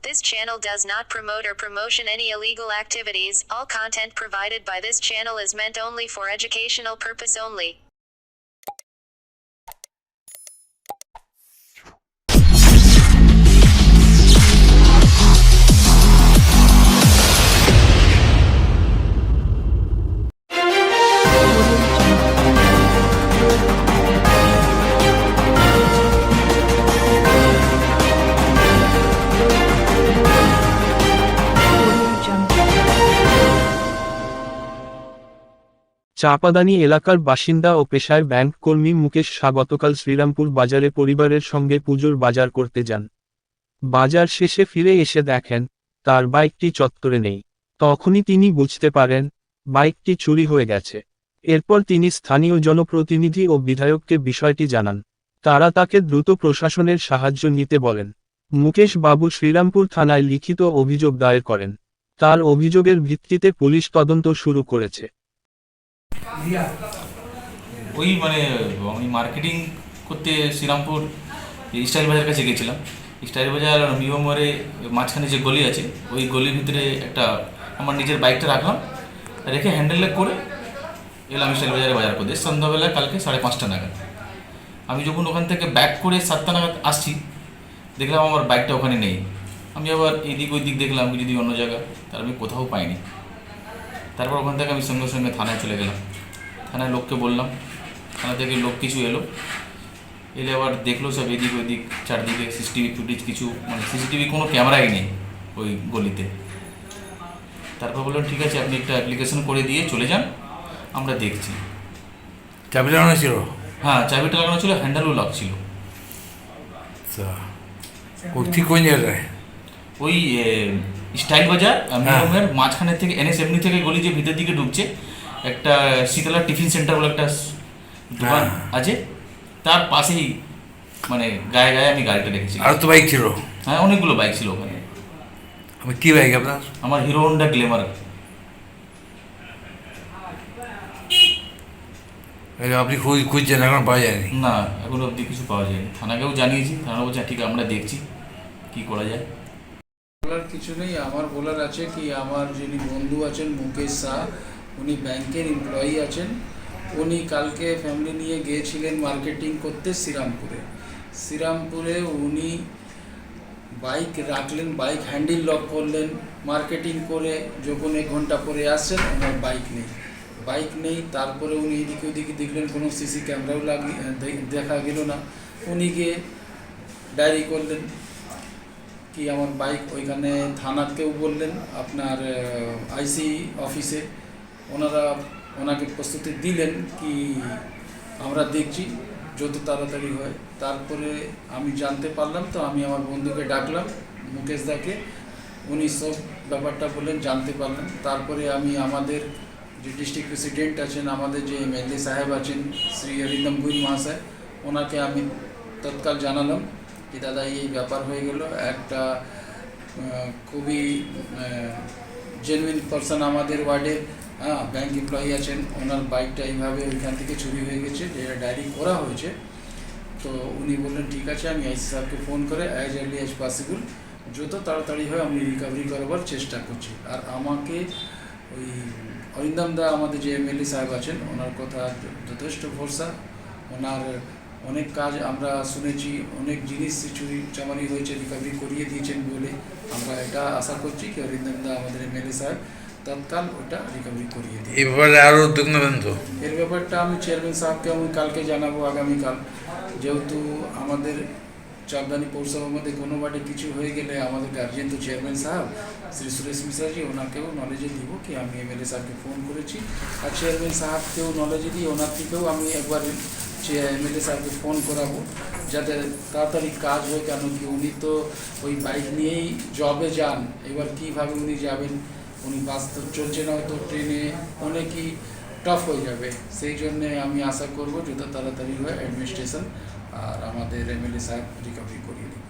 This channel does not promote or promotion any illegal activities. All content provided by this channel is meant only for educational purpose only. চাপাদানি এলাকার বাসিন্দা ও পেশায় bank কর্মী মুকেশ শাহ গতকাল শ্রীরামপুর বাজারে পরিবারের সঙ্গে পুজোর বাজার করতে যান। বাজার শেষে ফিরে এসে দেখেন তার বাইকটি চত্বরে নেই। তখনই তিনি বুঝতে পারেন বাইকটি চুরি হয়ে গেছে। এরপর তিনি স্থানীয় জনপ্রতিনিধি ও বিধায়ককে বিষয়টি জানান। তারা তাকে দ্রুত প্রশাসনের সাহায্য নিতে বলেন। মুকেশ বাবু শ্রীরামপুর থানায় লিখিত অভিযোগ দায়ের করেন। তার অভিযোগের ভিত্তিতে পুলিশ তদন্ত শুরু করেছে। ওই আমি মার্কেটিং করতে শ্রীরামপুর স্টাইল বাজার কাছে গেছিলাম। স্টাইল বাজার মিও মোড়ে মাঝখানে যে গলি আছে ওই গলির ভিতরে একটা আমার নিজের বাইকটা রাখলাম, রেখে হ্যান্ডেল করে এলাম স্টাইল বাজারে বাজার করতে। সন্ধ্যাবেলায় কালকে 5:30 নাগাদ আমি যখন ওখান থেকে ব্যাক করে 7টা নাগাদ আসছি, দেখলাম আমার বাইকটা ওখানে নেই। আমি আবার এদিক ওই দিক দেখলাম যদি অন্য জায়গায়, তার আমি কোথাও পাইনি। তারপর ওখান থেকে আমি সঙ্গে সঙ্গে থানায় চলে গেলাম। থানায় লোককে বললাম, থানা থেকে লোক কিছু এলো, এলে আবার দেখলো সব এদিক ওইদিক চারদিকে সিসিটিভি ফুটেজ কিছু, সিসিটিভি কোনো ক্যামেরাই নেই ওই গলিতে। তারপর বললাম ঠিক আছে, আপনি একটা অ্যাপ্লিকেশন করে দিয়ে চলে যান, আমরা দেখছি। চাবি লাগানো ছিল? হ্যাঁ, চাবিটা লাগানো ছিল, হ্যান্ডেলও লক ছিল। ঠিক কোন জায়গায়? ওই স্টাইল বাজার মিরমের মাঝখানের থেকে NS-70 থেকে গলি যে ভিতর দিকে ঢুকছে, একটা শীতলা টিফিন সেন্টার বলে একটা দোকান আছে, তার পাশেই গায়ে গায়ে আমি গাড়িটা রেখেছি। আর তো বাইক ছিল? হ্যাঁ, অনেকগুলো বাইক ছিল ওখানে। আমি কি বাইক আপনার? আমার হিরো হন্ডা গ্ল্যামার। আপনি খুঁজছেন, এখন পাওয়া যায়নি? না, এখনো অবধি কিছু পাওয়া যায়নি। থানাকেও জানিয়েছি, থানা বলছে ঠিক আমরা দেখছি কি করা যায়। বলার কিছু নেই, আমার বলার আছে কি আমার যিনি বন্ধু আছেন মুকেশ শাহ, উনি ব্যাংকের এমপ্লয়ি আছেন। উনি কালকে ফ্যামিলি নিয়ে গিয়েছিলেন মার্কেটিং করতে শ্রীরামপুরে। উনি বাইক রাখলেন, বাইক হ্যান্ডেল লক করলেন, মার্কেটিং করে যখন 1 ঘন্টা পরে আসছেন ওনার বাইক নেই। তারপরে উনি এদিকে ওদিকে দেখলেন, কোনো সিসি ক্যামেরাও দেখা গেল না। উনি গিয়ে ডায়েরি করলেন কি আমার বাইক, ওইখানে থানাকেও বললেন, আপনার আইসি অফিসে ওনাকে প্রস্তুতি দিলেন কি আমরা দেখছি যত তাড়াতাড়ি হয়। তারপরে আমি জানতে পারলাম, তো আমি আমার বন্ধুকে ডাকলাম মুকেশ দাকে, উনি সব ব্যাপারটা বললেন, জানতে পারলেন। তারপরে আমি আমাদের যে ডিস্ট্রিক্ট প্রেসিডেন্ট আছেন, আমাদের যে MLA সাহেব আছেন শ্রী অরিন্দম গুইল মহাশয়, ওনাকে আমি তৎকাল জানালাম যে দাদা এই ব্যাপার হয়ে গেল। একটা খুবই জেনুইন পারসন আমাদের ওয়ার্ডের ব্যাংক এমপ্লয়ি আছেন, ওনার বাইকটা এইভাবে ওইখান থেকে চুরি হয়ে গেছে, যেটা ডায়েরি করা হয়েছে। তো উনি বললেন ঠিক আছে, আমি আইসি সাহেবকে ফোন করে অ্যাজ আর্লি অ্যাজ পসিবল যত তাড়াতাড়ি হয় আমি রিকভারি করবার চেষ্টা করছি। আর আমাকে ওই অরিন্দম দা, আমাদের যে MLA সাহেব আছেন, ওনার কথা যথেষ্ট ভরসা। ওনার অনেক কাজ আমরা শুনেছি, অনেক জিনিস চুরি চামারি হয়েছে, রিকভারি করিয়ে দিয়েছেন বলে আমরা এটা আশা করছি কি অরিন্দম দা, আমাদের MLA সাহেব, তৎকাল ওটা রিকভারি করিয়ে দিই। এই ব্যাপারে আরও উদ্যোগ নেবেন তো? এর ব্যাপারটা আমি চেয়ারম্যান সাহেবকে আমি কালকে জানাবো, আগামীকাল। যেহেতু আমাদের চাপদানি পৌরসভার মধ্যে কোনো বাটে কিছু হয়ে গেলে আমাদের গার্জিয়ান তো চেয়ারম্যান সাহেব শ্রী সুরেশ মিশ্রাজি, ওনাকেও নলেজে দিব কি আমি MLA সাহেবকে ফোন করেছি। আর চেয়ারম্যান সাহেবকেও নলেজে দিই, ওনার থেকেও আমি একবার MLA সাহেবকে ফোন করাবো যাতে তাড়াতাড়ি কাজ হয়। কেন কি উনি তো ওই বাইক নিয়েই জবে যান, এবার কীভাবে উনি যাবেন, উনি বাস তো চলছে না, হয়তো ট্রেনে অনেকই টাফ হয়ে যাবে। সেই জন্যে আমি আশা করবো যত তাড়াতাড়ি হয় অ্যাডমিনিস্ট্রেশন আর আমাদের MLA সাহেব রিকভারি করিয়ে দেবে।